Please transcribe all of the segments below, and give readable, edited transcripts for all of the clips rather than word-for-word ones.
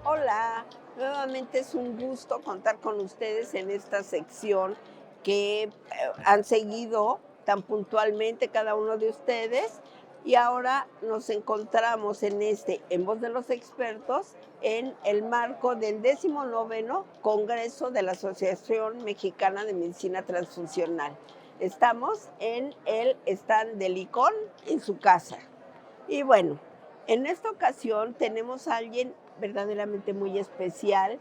Hola, nuevamente es un gusto contar con ustedes en esta sección que han seguido tan puntualmente cada uno de ustedes y ahora nos encontramos en Voz de los Expertos, en el marco del 19º Congreso de la Asociación Mexicana de Medicina Transfuncional. Estamos en el stand del ICON en su casa. Y bueno, en esta ocasión tenemos a alguien verdaderamente muy especial,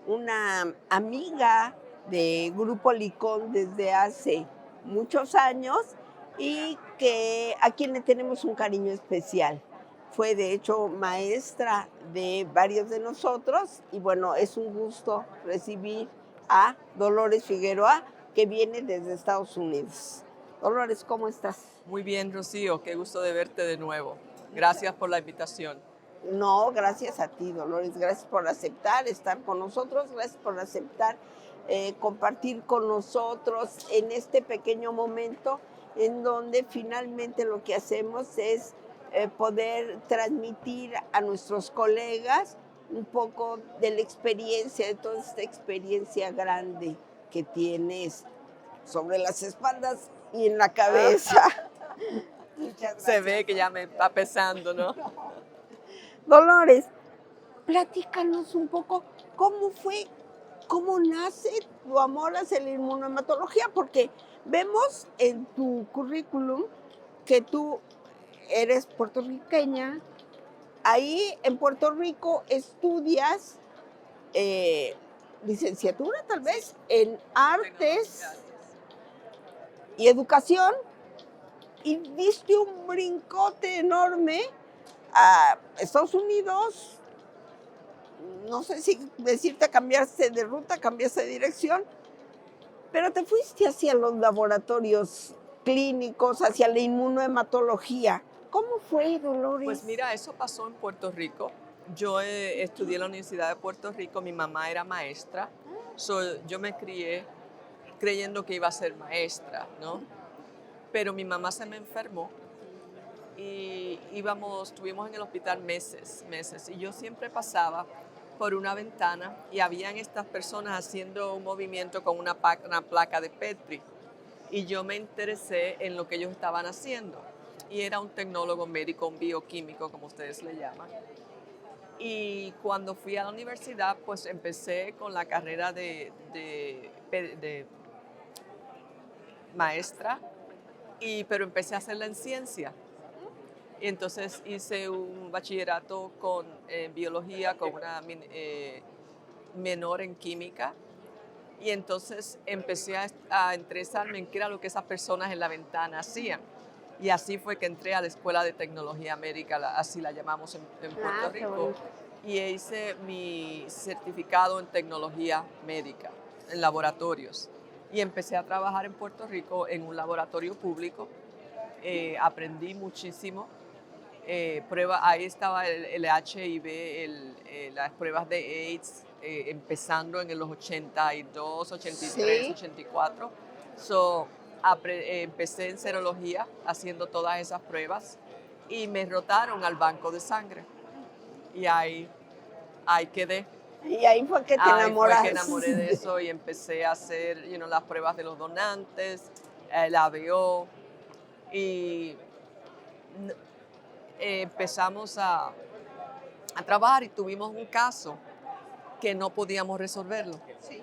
una amiga de Grupo Licón desde hace muchos años y que a quien le tenemos un cariño especial. Fue de hecho maestra de varios de nosotros y bueno, es un gusto recibir a Dolores Figueroa, que viene desde Estados Unidos. Dolores, ¿cómo estás? Muy bien, Rocío, qué gusto de verte de nuevo. Gracias por la invitación. No, gracias a ti, Dolores. Gracias por aceptar estar con nosotros. Gracias por aceptar compartir con nosotros en este pequeño momento en donde finalmente lo que hacemos es poder transmitir a nuestros colegas un poco de la experiencia, de toda esta experiencia grande que tienes sobre las espaldas y en la cabeza. Muchas Se gracias. ve que ya me está pesando, ¿no? Dolores, platícanos un poco cómo fue, cómo nace tu amor hacia la inmunohematología, porque vemos en tu currículum que tú eres puertorriqueña. Ahí en Puerto Rico estudias eh, licenciatura, tal vez, en artes y educación, y diste un brincote enorme a Estados Unidos. No sé si decirte cambiaste de ruta, cambiaste de dirección, pero te fuiste hacia los laboratorios clínicos, hacia la inmunohematología. ¿Cómo fue, Pues Dolores? mira, eso pasó en Puerto Rico. Yo estudié en la Universidad de Puerto Rico, mi mamá era maestra, yo me crié creyendo que iba a ser maestra, ¿no? Pero mi mamá se me enfermó y estuvimos en el hospital meses, y yo siempre pasaba por una ventana y habían estas personas haciendo un movimiento con una placa de Petri y yo me interesé en lo que ellos estaban haciendo y era un tecnólogo médico, un bioquímico, como ustedes le llaman. Y cuando fui a la universidad, pues empecé con la carrera de maestra, pero empecé a hacerla en ciencia. Y entonces hice un bachillerato en biología con una menor en química. Y entonces empecé a interesarme en qué era lo que esas personas en la ventana hacían. Y así fue que entré a la Escuela de Tecnología Médica, así la llamamos en Puerto Ah, qué Rico, bonito. y hice mi certificado en tecnología médica, en laboratorios. Y empecé a trabajar en Puerto Rico en un laboratorio público. Aprendí muchísimo. Ahí estaba el HIV, las pruebas de AIDS, empezando en los 82, 83, Sí. 84. Empecé en serología haciendo todas esas pruebas y me rotaron al banco de sangre. Y ahí quedé. Y ahí fue que te Ahí fue que enamoras. enamoré de eso y empecé a hacer las pruebas de los donantes, el ABO, y empezamos a trabajar y tuvimos un caso que no podíamos resolverlo. Sí.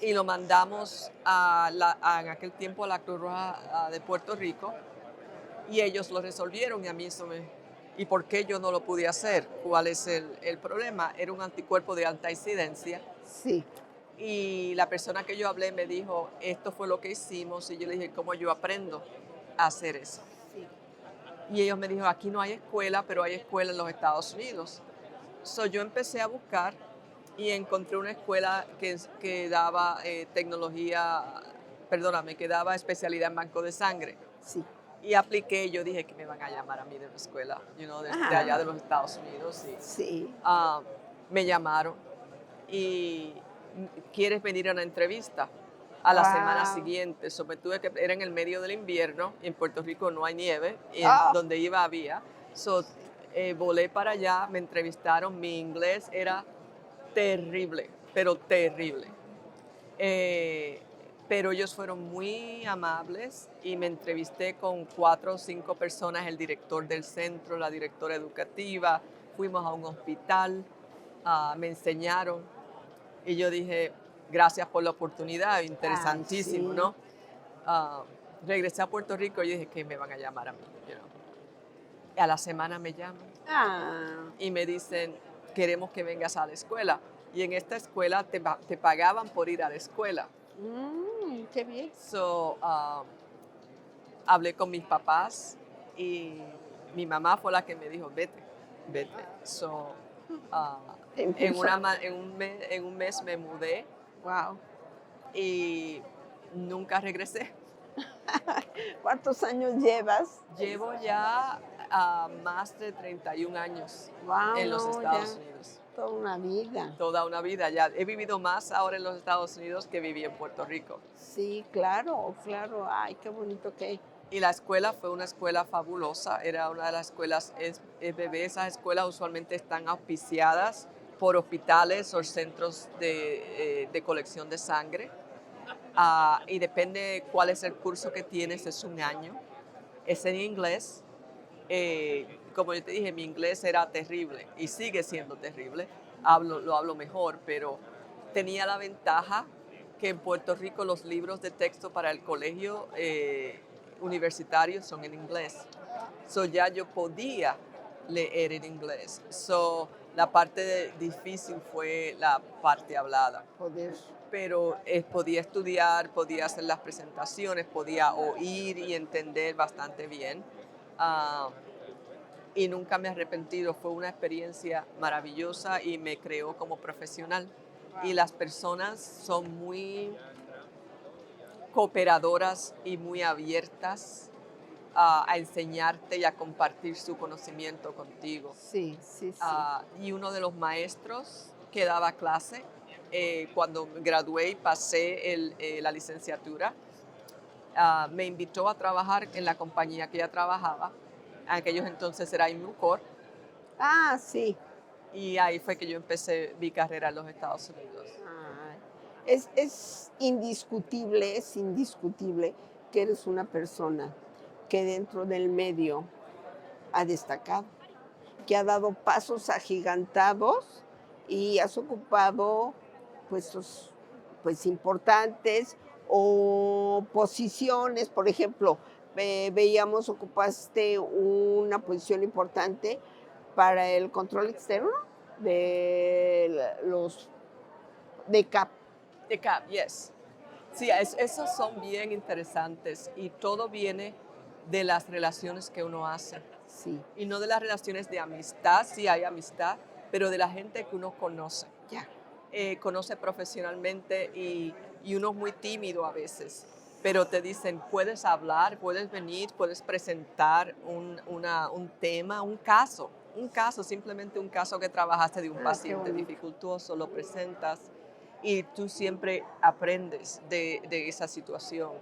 Y lo mandamos en aquel tiempo a la Cruz Roja de Puerto Rico y ellos lo resolvieron y a mí eso me... ¿Y por qué yo no lo pude hacer? ¿Cuál es el problema? Era un anticuerpo de alta incidencia Sí. y la persona que yo hablé me dijo, esto fue lo que hicimos, y yo le dije, ¿cómo yo aprendo a hacer eso? Sí. Y ellos me dijeron, aquí no hay escuela, pero hay escuela en los Estados Unidos. Yo empecé a buscar y encontré una escuela que daba que daba especialidad en banco de sangre. Sí. Y apliqué, yo dije que me van a llamar a mí de una escuela, de allá Ah, de los Estados Unidos. Y sí. ah, me llamaron y ¿quieres venir a una entrevista? A la semana Wow. siguiente, era en el medio del invierno, y en Puerto Rico no hay nieve, y en Ah, donde iba había. volé para allá, me entrevistaron, mi inglés era terrible, pero terrible. Eh, pero ellos fueron muy amables y me entrevisté con 4 o 5 personas, el director del centro, la directora educativa, fuimos a un hospital, me enseñaron y yo dije, gracias por la oportunidad, Ay, interesantísimo, sí. ¿no? Ah, Regresé a Puerto Rico y dije que me van a llamar a mí. Y a la semana me llaman Ah, y me dicen, queremos que vengas a la escuela. Y en esta escuela te pagaban por ir a la escuela. qué bien. So, hablé con mis papás y mi mamá fue la que me dijo, vete, vete. So, ah, Te impulsó. en un mes me mudé Wow. y nunca regresé. ¿Cuántos años llevas? Llevo ya más de 31 años Wow, en los no, ya Estados Unidos. toda una vida. Toda una vida ya. He vivido más ahora en los Estados Unidos que viví en Puerto Rico. Sí, claro, claro. Ay, qué bonito que. Y la escuela fue una escuela fabulosa, era una de las escuelas EBB. Esas escuelas usualmente están auspiciadas por hospitales o centros de colección de sangre. Y depende cuál es el curso que tienes, es un año. Es en inglés. Como yo te dije, mi inglés era terrible y sigue siendo terrible. Lo hablo mejor, pero tenía la ventaja que en Puerto Rico los libros de texto para el colegio universitario son en inglés. So ya yo podía leer en inglés. So la parte difícil fue la parte hablada. Poder. Pero podía estudiar, podía hacer las presentaciones, podía oír y entender bastante bien. Ah, y nunca me he arrepentido. Fue una experiencia maravillosa y me creó como profesional. Y las personas son muy cooperadoras y muy abiertas a enseñarte y a compartir su conocimiento contigo. Sí, sí, sí. Y uno de los maestros que daba clase, cuando gradué y pasé la licenciatura, me invitó a trabajar en la compañía que ella trabajaba. En aquellos entonces era Inmucor. Ah, sí. Y ahí fue que yo empecé mi carrera en los Estados Unidos. Ay, es indiscutible que eres una persona que dentro del medio ha destacado, que ha dado pasos agigantados y has ocupado puestos pues importantes o posiciones, por ejemplo, veíamos ocupaste una posición importante para el control externo de los de CAP. The CAP, yes. Sí, esos son bien interesantes y todo viene de las relaciones que uno hace. Sí, Y no de las relaciones de amistad, sí hay amistad, pero de la gente que uno conoce. ya. Conoce profesionalmente y uno es muy tímido a veces, pero te dicen, puedes hablar, puedes venir, puedes presentar un tema, un caso, simplemente un caso que trabajaste de un Qué paciente bonito. dificultoso, lo presentas y tú siempre aprendes de esa situación.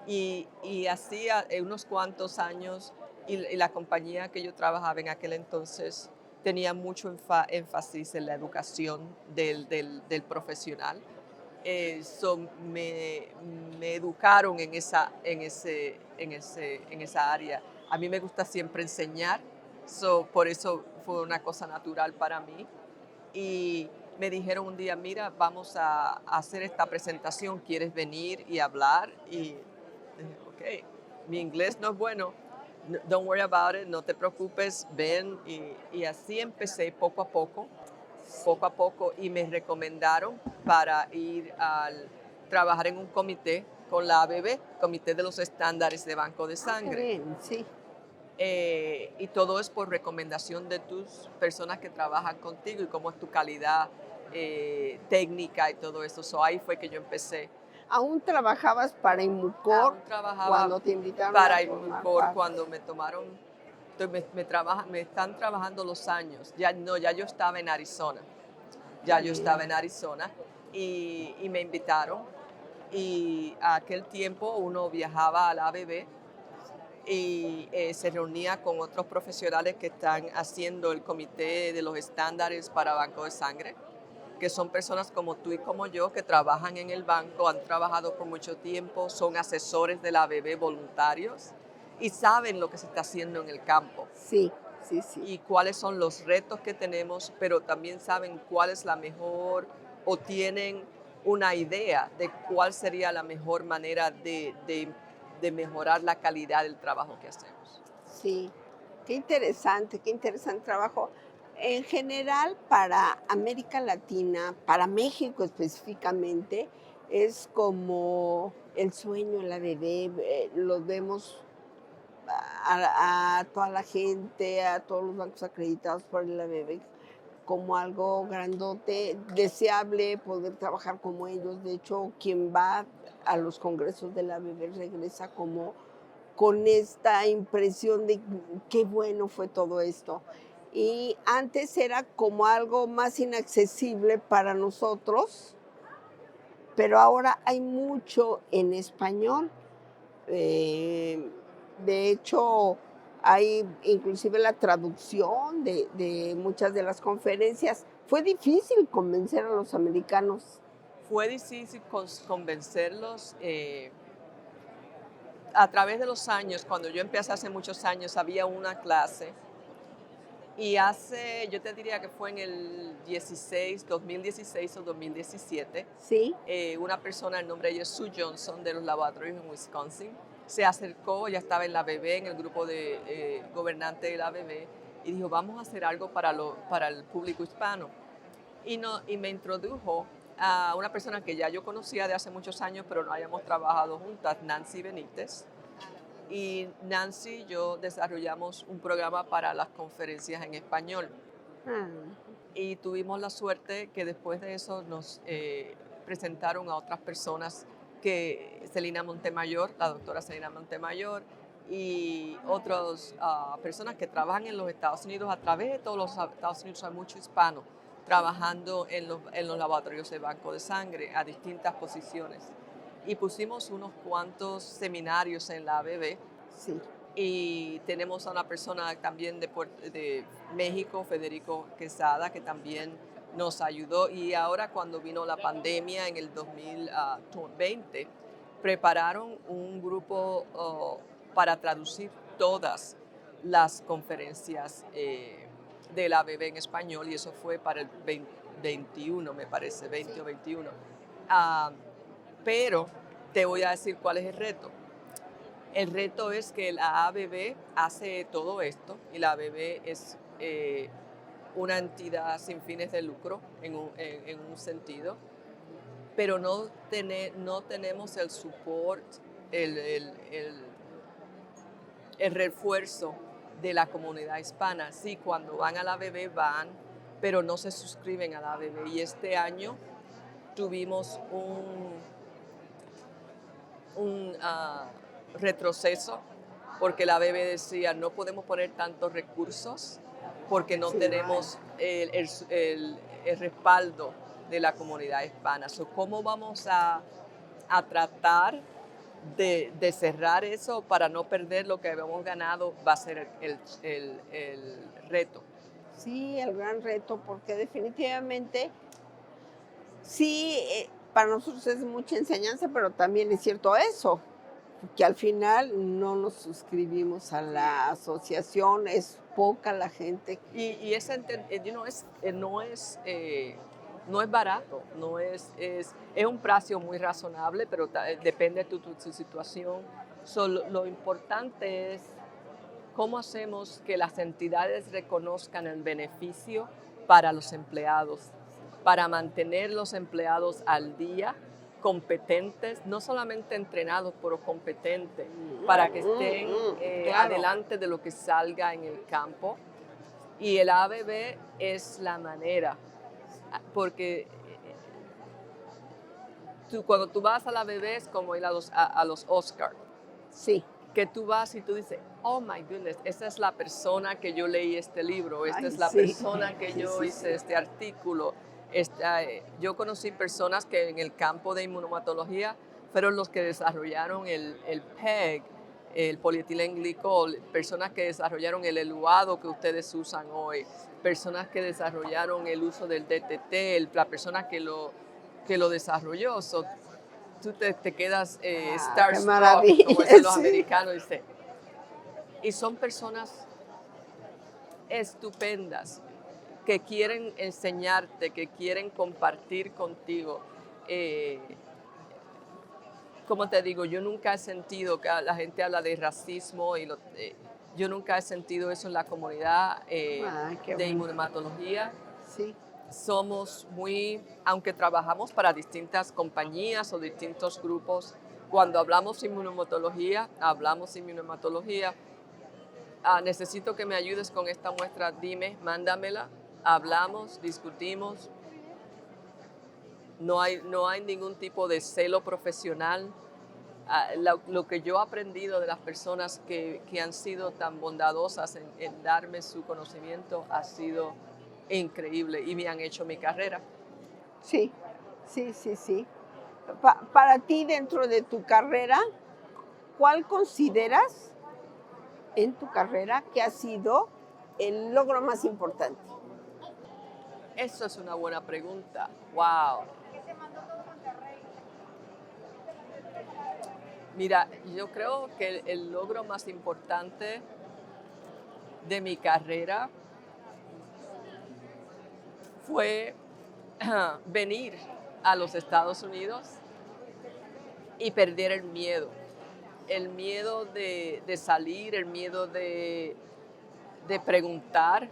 Y así unos cuantos años, y la compañía que yo trabajaba en aquel entonces tenía mucho énfasis en la educación del profesional. So me educaron en esa área. A mí me gusta siempre enseñar, so por eso fue una cosa natural para mí. Y me dijeron un día, mira, vamos a hacer esta presentación, ¿quieres venir y hablar? Y dije, ok, mi inglés no es bueno, don't worry about it, no te preocupes, ven. Y así empecé poco a poco, y me recomendaron para ir a trabajar en un comité con la ABB, Comité de los Estándares de Banco de Qué Sangre. bien, sí. Y todo es por recomendación de tus personas que trabajan contigo y cómo es tu calidad técnica y todo eso. So, ahí fue que yo empecé. ¿Aún trabajabas para Inmucor Aún trabajaba cuando te invitaron para a formar Inmucor parte? cuando me tomaron, entonces me están trabajando los años. Ya no, ya yo estaba en Arizona. Ya yo estaba en Arizona y me invitaron. Y a aquel tiempo uno viajaba a la ABB y se reunía con otros profesionales que están haciendo el comité de los estándares para banco de sangre, que son personas como tú y como yo que trabajan en el banco, han trabajado por mucho tiempo, son asesores de la ABB voluntarios y saben lo que se está haciendo en el campo Sí, sí, sí. y cuáles son los retos que tenemos, pero también saben cuál es la mejor o tienen una idea de cuál sería la mejor manera de mejorar la calidad del trabajo que hacemos. Sí, qué interesante trabajo. En general, para América Latina, para México específicamente, es como el sueño, la bebé. Los vemos a toda la gente, a todos los bancos acreditados por el ABB como algo grandote, deseable poder trabajar como ellos. De hecho, quien va a los congresos de la ABB regresa como con esta impresión de qué bueno fue todo esto. Y antes era como algo más inaccesible para nosotros, pero ahora hay mucho en español. Eh, de hecho, hay inclusive la traducción de muchas de las conferencias. Fue difícil convencer a los americanos. Fue difícil convencerlos. A través de los años, cuando yo empecé hace muchos años, había una clase y yo te diría que fue en el 2016 o 2017, Sí, una persona, el nombre de ella es Sue Johnson, de los laboratorios en Wisconsin, se acercó, ya estaba en la ABB, en el grupo de gobernante de la ABB, y dijo, vamos a hacer algo para el público hispano. Y me introdujo a una persona que ya yo conocía de hace muchos años, pero no habíamos trabajado juntas, Nancy Benítez. Y Nancy y yo desarrollamos un programa para las conferencias en español. ah, Y tuvimos la suerte que después de eso nos presentaron a otras personas, que Celina Montemayor, la doctora Celina Montemayor, y otras personas que trabajan en los Estados Unidos. A través de todos los Estados Unidos hay muchos hispanos trabajando en los laboratorios de banco de sangre a distintas posiciones. Y pusimos unos cuantos seminarios en la ABB sí. y tenemos a una persona también de México, Federico Quesada, que también nos ayudó. Y ahora cuando vino la pandemia en el 2020, prepararon un grupo para traducir todas las conferencias de la ABB en español, y eso fue para el 21, me parece, 20 o 21. Ah, pero te voy a decir cuál es el reto. El reto es que la ABB hace todo esto, y la ABB es una entidad sin fines de lucro en un sentido, pero no tenemos el support, el, el- el- el refuerzo de la comunidad hispana. Sí, cuando van a la ABB van, pero no se suscriben a la ABB. Y este año tuvimos un retroceso, porque la BB decía no podemos poner tantos recursos porque no Sí. tenemos el respaldo de la comunidad hispana. So, ¿cómo vamos a tratar de cerrar eso para no perder lo que habíamos ganado? Va a ser el reto. Sí, el gran reto, porque definitivamente sí, para nosotros es mucha enseñanza, pero también es cierto eso, que al final no nos suscribimos a la asociación, es poca la gente. Y no es barato, es un precio muy razonable, pero depende de tu situación. Lo importante es cómo hacemos que las entidades reconozcan el beneficio para los empleados, para mantener los empleados al día, competentes, no solamente entrenados, pero competentes, para que estén Claro. adelante de lo que salga en el campo. Y el ABB es la manera, porque cuando tú vas al ABB es como ir a los Oscars, Sí. que tú vas y tú dices, oh my goodness, esta es la persona que yo leí este libro, esta Ay, es la sí. persona que Sí, yo sí, hice sí. este artículo. Yo conocí personas que en el campo de inmunomatología fueron los que desarrollaron el PEG, el polietilenglicol, personas que desarrollaron el eluado que ustedes usan hoy, personas que desarrollaron el uso del DTT, la persona que lo desarrolló. So, tú te quedas Qué starstruck, como maravilla, dicen los sí. americanos, dice. Y son personas estupendas que quieren enseñarte, que quieren compartir contigo. Eh, Como te digo, yo nunca he sentido que la gente habla de racismo yo nunca he sentido eso en la comunidad Qué de bueno. inmunohematología. Sí, Somos aunque trabajamos para distintas compañías o distintos grupos, cuando hablamos inmunohematología, necesito que me ayudes con esta muestra, dime, mándamela, hablamos, discutimos. No hay ningún tipo de celo profesional. Lo que yo he aprendido de las personas que han sido tan bondadosas en darme su conocimiento ha sido increíble y me han hecho mi carrera. sí, sí, sí, sí. Para ti, dentro de tu carrera, ¿cuál consideras en tu carrera que ha sido el logro más importante? Eso es una buena pregunta. Wow. Mira, yo creo que el logro más importante de mi carrera fue venir a los Estados Unidos y perder el miedo de salir, el miedo de preguntar,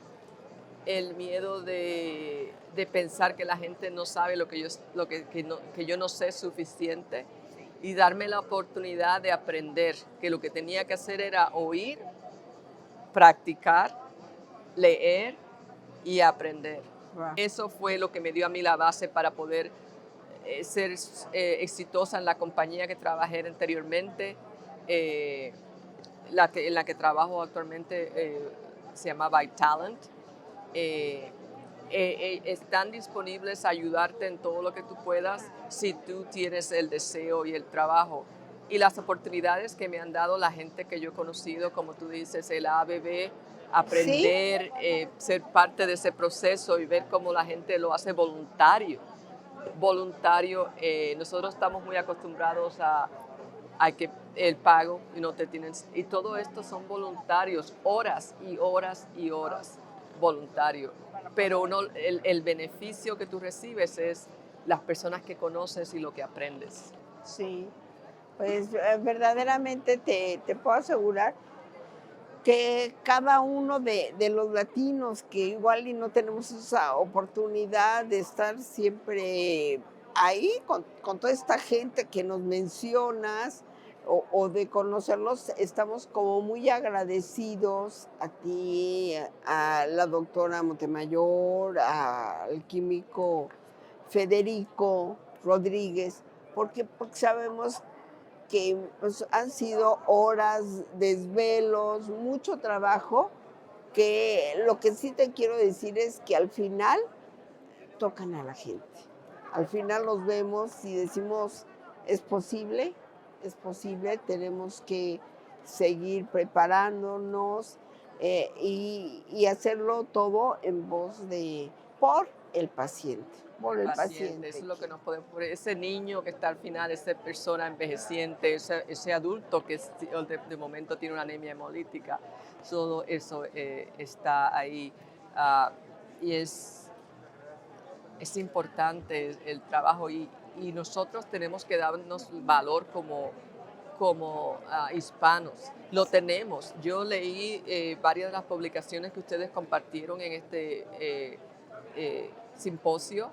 el miedo de pensar que la gente no sabe que yo no sé suficiente y darme la oportunidad de aprender, que lo que tenía que hacer era oír, practicar, leer y aprender. Wow. Eso fue lo que me dio a mí la base para poder ser exitosa en la compañía que trabajé anteriormente. Eh, en la que trabajo actualmente se llama Vitalent. Están disponibles a ayudarte en todo lo que tú puedas si tú tienes el deseo y el trabajo. Y las oportunidades que me han dado la gente que yo he conocido, como tú dices, el ABB, Sí, aprender, ser parte de ese proceso y ver cómo la gente lo hace voluntario. Nosotros estamos muy acostumbrados a que el pago y no te tienen, y todo esto son voluntarios, horas y horas y horas voluntarios, pero el beneficio que tú recibes es las personas que conoces y lo que aprendes. sí. Pues verdaderamente te puedo asegurar que cada uno de los latinos que igual y no tenemos esa oportunidad de estar siempre ahí con toda esta gente que nos mencionas o de conocerlos, estamos como muy agradecidos a ti, a la doctora Montemayor, al químico Federico Rodríguez, porque sabemos que pues, han sido horas, desvelos, mucho trabajo, que lo que sí te quiero decir es que al final tocan a la gente. Al final los vemos y decimos, es posible, tenemos que seguir preparándonos y hacerlo todo en voz por el paciente, por el Paciente, eso paciente. es lo que nos podemos poner. Ese niño que está al final, esa persona envejeciente, ese adulto que de momento tiene una anemia hemolítica, todo eso está ahí. ah, y es importante el trabajo y nosotros tenemos que darnos valor como hispanos. Lo tenemos. Yo leí varias de las publicaciones que ustedes compartieron en este simposio.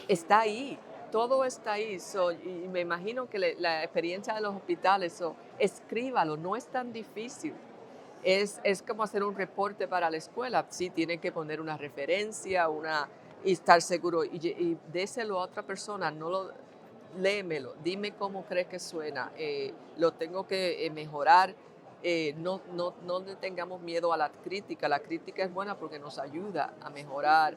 Está ahí, todo está ahí. Y me imagino que la experiencia de los hospitales, escríbalo, no es tan difícil. Es como hacer un reporte para la escuela. Sí, tiene que poner una referencia, y estar seguro. Y déselo a otra persona, léemelo, dime cómo crees que suena. Lo tengo que mejorar. No le tengamos miedo a la crítica. La crítica es buena porque nos ayuda a mejorar.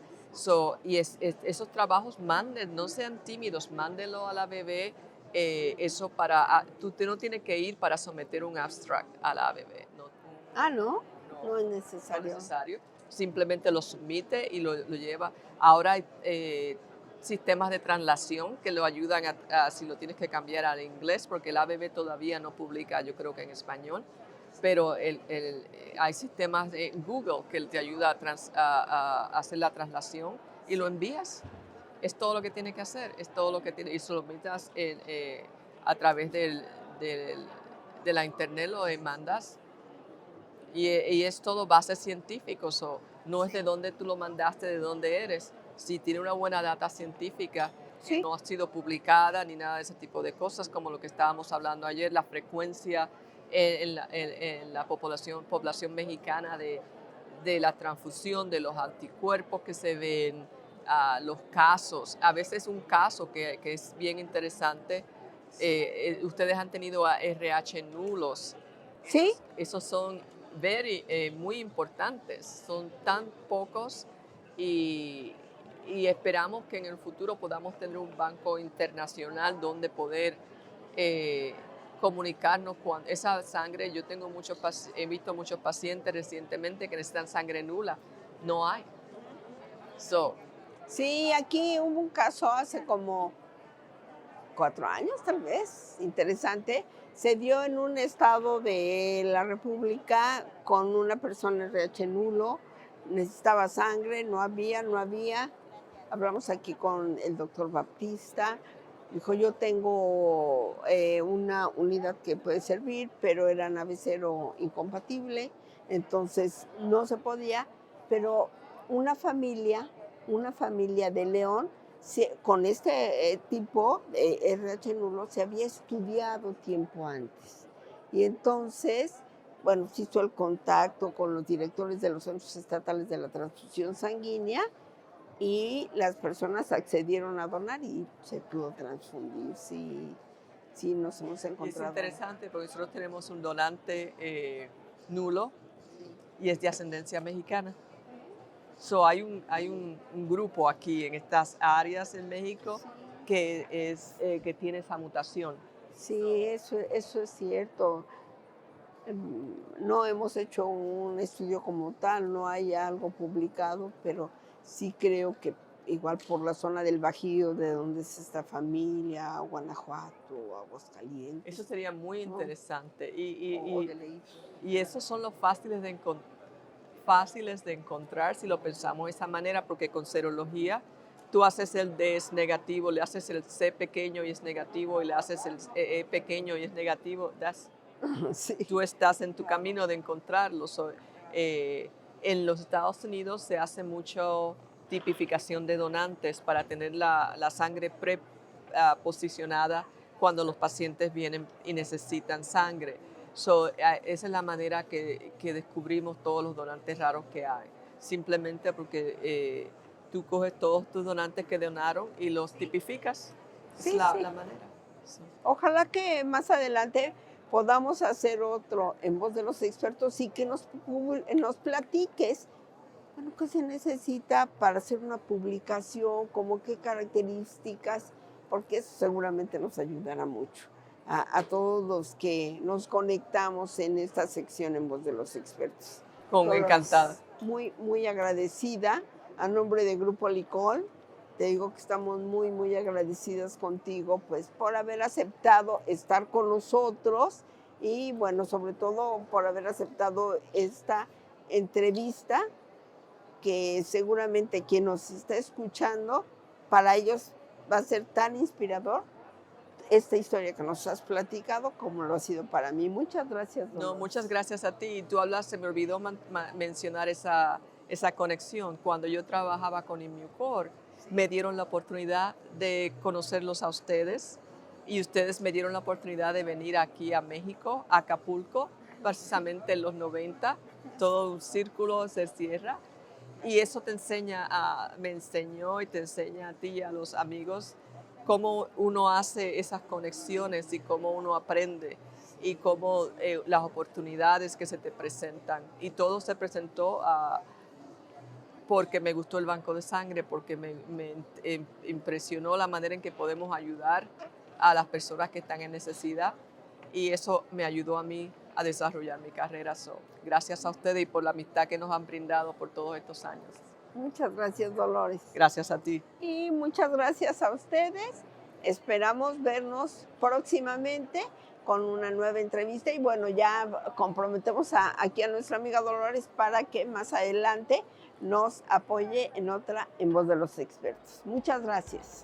Esos trabajos no sean tímidos, mándenlo a la bebé eso tú no tienes que ir para someter un abstract a la ABB. No, Ah, ¿no? No es no es necesario. necesario. Simplemente lo submite y lo lleva. Ahora hay sistemas de translación que lo ayudan si lo tienes que cambiar al inglés, porque el ABB todavía no publica, yo creo que en español, pero hay sistemas en Google que te ayuda a hacer la translación y lo envías. Es todo lo que tienes que hacer, es todo lo que tienes, y se lo metas a través de la internet, lo mandas y es todo base científico, no es de dónde tú lo mandaste, de dónde eres. Si tiene una buena data científica, que Sí, no ha sido publicada ni nada de ese tipo de cosas, como lo que estábamos hablando ayer, la frecuencia en la población mexicana de la transfusión, de los anticuerpos que se ven, los casos. A veces un caso que es bien interesante, ustedes han tenido RH nulos. sí, Esos son muy importantes, son tan pocos y, y esperamos que en el futuro podamos tener un banco internacional donde poder eh, comunicarnos con esa sangre. Yo tengo he visto muchos pacientes recientemente que necesitan sangre nula, no hay. So, sí, aquí hubo un caso hace como 4 años, tal vez, interesante. Se dio en un estado de la República con una persona RH nulo, necesitaba sangre, no había. Hablamos aquí con el doctor Baptista, dijo, yo tengo una unidad que puede servir, pero era nave cero incompatible, entonces no se podía, pero una familia de León, con este tipo de RH nulo se había estudiado tiempo antes. Y entonces, bueno, se hizo el contacto con los directores de los centros estatales de la transfusión sanguínea y las personas accedieron a donar y se pudo transfundir. Sí, sí, nos hemos y es encontrado. interesante porque nosotros tenemos un donante nulo y es de ascendencia mexicana. Hay un grupo aquí en estas áreas en México que tiene esa mutación. Sí, eso es cierto. No hemos hecho un estudio como tal, no hay algo publicado, pero sí creo que igual por la zona del Bajío, de donde es esta familia, Guanajuato, Aguascalientes. Eso sería muy ¿no? interesante. O de Leí. Y esos son los fáciles de encontrar si lo pensamos de esa manera, porque con serología tú haces el D es negativo, le haces el C pequeño y es negativo, y le haces el E pequeño y es negativo. Sí. Tú estás en tu camino de encontrarlo. En los Estados Unidos se hace mucho tipificación de donantes para tener la sangre posicionada cuando los pacientes vienen y necesitan sangre. Esa es la manera que descubrimos todos los donantes raros que hay. Simplemente porque tú coges todos tus donantes que donaron y los tipificas. Es Sí, sí. la manera. Sí. Ojalá que más adelante podamos hacer otro en voz de los expertos y que nos platiques, bueno, qué se necesita para hacer una publicación, como qué características, porque eso seguramente nos ayudará mucho a todos los que nos conectamos en esta sección en voz de los expertos. Encantada. Muy, muy agradecida a nombre de Grupo Licol. Te digo que estamos muy, muy agradecidas contigo, pues, por haber aceptado estar con nosotros y, bueno, sobre todo por haber aceptado esta entrevista que seguramente quien nos está escuchando, para ellos va a ser tan inspirador esta historia que nos has platicado como lo ha sido para mí. Muchas gracias, Dolores. No, muchas gracias a ti. Tú hablas, se me olvidó mencionar esa conexión. Cuando yo trabajaba con Immucor, me dieron la oportunidad de conocerlos a ustedes y ustedes me dieron la oportunidad de venir aquí a México, a Acapulco, precisamente en los 90. Todo un círculo se cierra y eso me enseñó y te enseña a ti y a los amigos cómo uno hace esas conexiones y cómo uno aprende y cómo las oportunidades que se te presentan. Y todo se presentó porque me gustó el banco de sangre, porque me impresionó la manera en que podemos ayudar a las personas que están en necesidad y eso me ayudó a mí a desarrollar mi carrera. Gracias a ustedes y por la amistad que nos han brindado por todos estos años. Muchas gracias, Dolores. Gracias a ti. Y muchas gracias a ustedes. Esperamos vernos próximamente con una nueva entrevista y bueno, ya comprometemos aquí a nuestra amiga Dolores para que más adelante nos apoye en otra En Voz de los Expertos. Muchas gracias.